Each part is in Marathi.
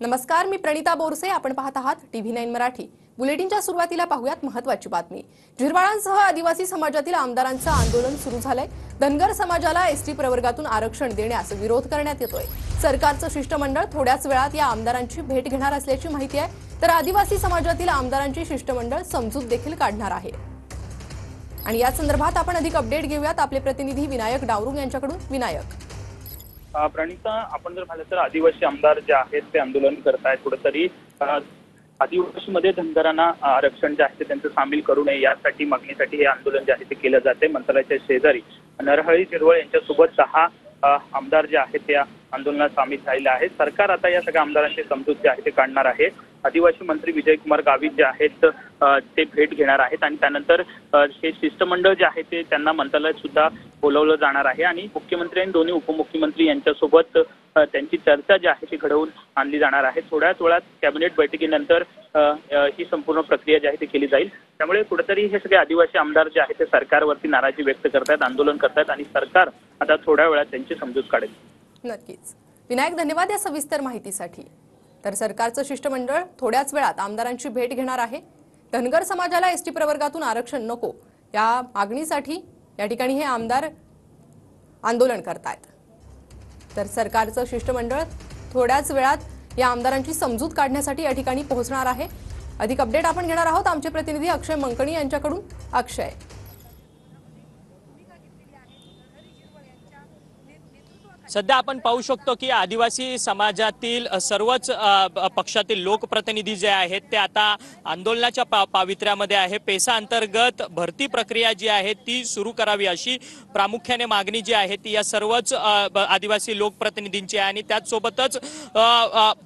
नमस्कार, मी प्रणिता बोरसे. आपण पाहत आहात TV9 मराठी. बुलेटिनच्या सुरुवातीला पाहूयात महत्त्वाची बातमी. झिरवाळांसह आदिवासी समाजातील आमदारांचं आंदोलन सुरू झालंय. धनगर समाजाला एसटी प्रवर्गातून आरक्षण देण्यास विरोध करण्यात येतोय. सरकारचं शिष्टमंडळ थोड्याच वेळात या आमदारांची भेट घेणार असल्याची माहिती आहे. तर आदिवासी समाजातील आमदारांची शिष्टमंडळ समजूत देखील काढणार आहे. आणि या संदर्भात आपण अधिक अपडेट घेऊयात आपले प्रतिनिधी विनायक डावरुंग यांच्याकडून. विनायक. प्रणिता, आपण जर पाहिलं तर आदिवासी आमदार जे आहेत ते आंदोलन करतायत. कुठेतरी आदिवासीमध्ये धनगरांना आरक्षण जे आहे त्यांचं सामील करू नये यासाठी मागणीसाठी हे आंदोलन जे आहे ते केलं जाते. मंत्रालयाच्या शेजारी नरहरी झिरवळ यांच्यासोबत 10 आमदार जे आहेत त्या आंदोलनात सामील झालेले आहेत. सरकार आता या सगळ्या आमदारांचे समजूत जे आहे ते काढणार आहे. आदिवासी मंत्री विजयकुमार गावित जे आहेत ते भेट घेणार आहेत आणि त्यानंतर हे शिष्टमंडळ जे आहे ते त्यांना मंत्रालयात सुद्धा बोलवलं जाणार आहे आणि मुख्यमंत्री आणि दोन्ही उपमुख्यमंत्री यांच्यासोबत त्यांची चर्चा जी आहे ती घडवून आणली जाणार आहे. थोड्याच वेळात कॅबिनेट बैठकीनंतर ही संपूर्ण प्रक्रिया जी आहे ती केली जाईल. त्यामुळे कुठेतरी हे सगळे आदिवासी आमदार जे आहेत ते सरकारवरती नाराजी व्यक्त करतायत, आंदोलन करतायत आणि सरकार आता थोड्या वेळात त्यांची समजूत काढेल. नक्कीच विनायक, धन्यवाद या सविस्तर माहितीसाठी. तर सरकारचं शिष्टमंडळ थोड्याच वेळात आमदारांची भेट घेणार आहे. धनगर समाजाला एसटी प्रवर्गातून आरक्षण नको या मागणीसाठी या ठिकाणी हे आमदार आंदोलन करतायत. तर सरकारचं शिष्टमंडळ थोड्याच वेळात या आमदारांची समजूत काढण्यासाठी या ठिकाणी पोहोचणार आहे. अधिक अपडेट आपण घेणार आहोत आमचे प्रतिनिधी अक्षय मंकणी यांच्याकडून. अक्षय. सध्या आपण पाहू शकतो की आदिवासी समाजातील सर्वच पक्षातील लोकप्रतिनिधी जे आहेत ते आता आंदोलनाच्या पावित्र्यामध्ये आहे. पेसा अंतर्गत भरती प्रक्रिया जी आहे ती सुरू करावी अशी प्रामुख्याने मागणी जी आहे ती या सर्वच आदिवासी लोकप्रतिनिधींची आहे आणि त्याचसोबतच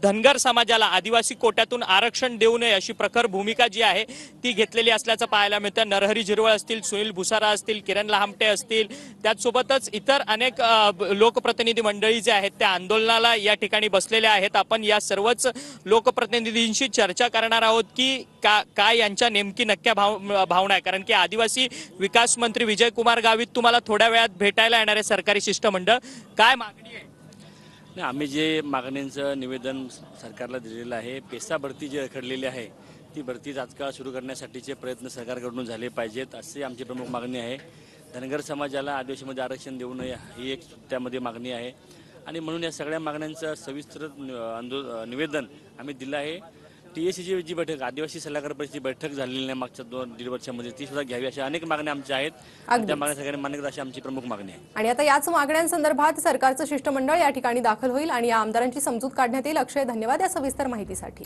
धनगर समाजाला आदिवासी कोट्यातून आरक्षण देऊ नये अशी प्रखर भूमिका जी आहे ती घेतलेली असल्याचं पाहायला मिळतं. नरहरी झिरवळ असतील, सुनील भुसारा असतील, किरण लहामटे असतील, त्याचसोबतच इतर अनेक लोकप्रतिनिधी मंडळी जे आहेत त्या आंदोलनाला या ठिकाणी बसलेले आहेत. आपण या सर्वच लोकप्रतिनिधींशी चर्चा करणार आहोत की काय यांच्या नेमकी नक्क्या भावना आहे. कारण की आदिवासी विकास मंत्री विजयकुमार गावित तुम्हाला थोड्या वेळात भेटायला येणार आहे सरकारी शिष्टमंडळ. काय मागणी आहे? आम्ही जे मागण्यांचं निवेदन सरकारला दिलेलं आहे, पेसा भरती जी रखडलेली आहे ती भरती तात्काळ सुरू करण्यासाठीचे प्रयत्न सरकारकडून झाले पाहिजेत अशी आमची प्रमुख मागणी आहे. धनगर समाजाला आदिवासीमध्ये आरक्षण देऊ नये ही एक त्यामध्ये मागणी आहे आणि म्हणून या सगळ्या मागण्यांचं सविस्तर निवेदन आम्ही दिलं आहे. TACची जी बैठक, आदिवासी सल्लागार परिषदेची बैठक झालेली आहे मागच्या 2-1.5 वर्षामध्ये, ती सुद्धा घ्यावी अशा अनेक मागण्या आमच्या आहेत. त्या मागण्या सगळ्यांनी मान्य करावी अशी आमची प्रमुख मागणी आहे. आणि आता याच मागण्यांसंदर्भात सरकारचं शिष्टमंडळ या ठिकाणी दाखल होईल आणि या आमदारांची समजूत काढण्यात येईल. अक्षय, धन्यवाद या सविस्तर माहितीसाठी.